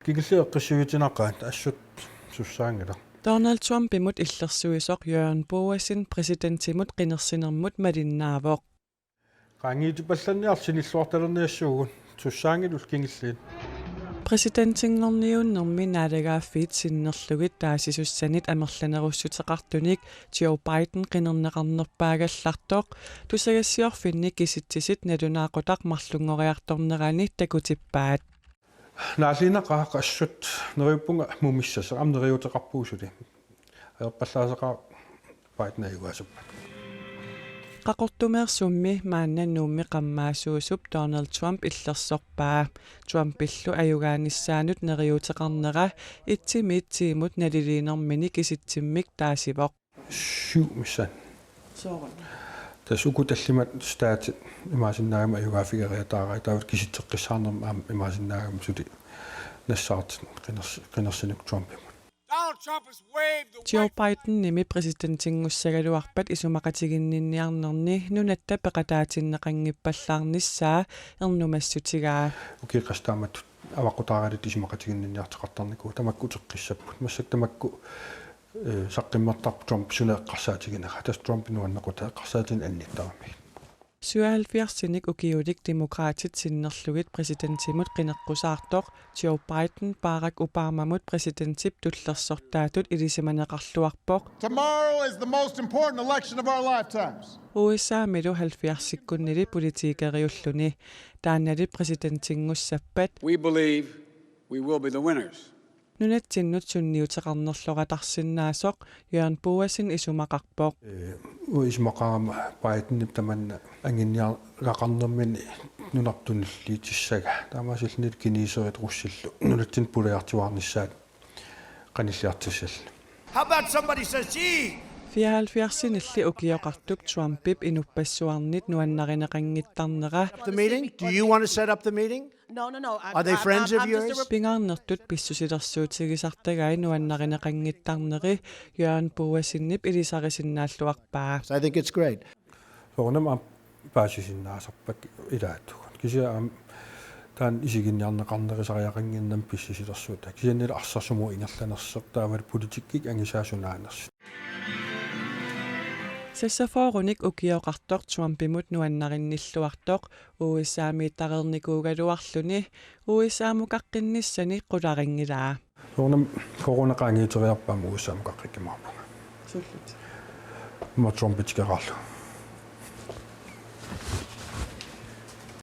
Kikilliqqissiugitinaqqaat assut sussaangala. Donald Trump imut illersuisoq Jørgen Boasin præsidentimut qinersinermut malinnaavoq. Qaangiitupallanniarsinilluartalerniassuugun sussaangilul kingilliin. Præsidentingerniunnermi naalaгаaffiит sinnerlugit taasisussanit amerlanerussutеқартуник Joe Biden qinerneqarnerpaagallartoq tusagassiorfinni kisitsisit nalunaaqutaq marlungoriartornerani takutippaat. Naaliinaqaaqa assut neriuppunga mumissasa amneriuteqarpuusuli. Aerpallaasaqaa Biden ayugaasuppat. Qaqortumeersummi maannannuummi qammaasuusup Donald Trump illersorpaa. Trumpillu ayugaanissaanut neriuteqarnera itsimiitsiimut naliliinermini kisitsimmik taasivoq. 7 missan. Soorun. Tasukutаллимат стаати имаасиннаагама аюгаафигериатаараа таават киситсеққиссаарнерма аама имаасиннаагама сули нассаарт qinерсинук Trump. Joe Biden nimi præsidentingussagaluarpat isumaqatiginninniarnerni nunatta peqataatinneqanngippallaarnissaa ernumassutigaa. Ukiqastaamat avaqutaaralit isumaqatiginninniarteqartarniku tamakku teqqissapput massak tamakku saqqimmertarp Trump suneeqqarsaatiginera tas Trump nuannequta eqqarsaatin annittarammi. 77-nik ukiulik demokraatit sinnerlugit præsidentimut qineqqusaartoq Joe Biden Barack Obamamut præsidentip tullersortaatut ilisimaneqarluarpoq. Tomorrow is the most important election of our lifetimes. USA milu 70-sikkunnili politikeriulluni taannalit præsidentingussappat. We believe we will be the winners. Nunattinnut sunniuteqarnerloqatarsinnaasoq Jørgen Boasin isumaqarpoq. Isumaqaama Biden tamanna anginniarlaqarnermini nunartunilliitissaga taamaasilnit kiniiserit russillu nunattin puliartivaarnissaat qanilliartisall. How about somebody says, gee, 74-nilli ukioqartuk Trumpip inuppassuarnit nuannarineqanngittarnera. the meeting? Do you want to set up the meeting? No. Are they friends of yours? Pingaarnertut pissusilersuutigisartagai nuannarineqanngittarneri Jørgen Boasinnip ilisarisinnaаллуарpaa. So I think it's great. Soornama paasisinnaasarpak ilaattugun kisiaam taan isiginniarneqarnerisariaqanginnam pissisilersuuta kisiannila arsarsumu ingerlanerseq taavat politikkik angisaasunaaners. Sassaforunik ukioqartoq Trumpimut nuannarinnilluartoq USA-miittaqernikuugaluarluni USA-mukaqqinissani qularingilaa. Soornam coronaqaangiiteriarpaam USA-mukaqqikkimaarpunga. Sullut. Trump-itikeqarlu.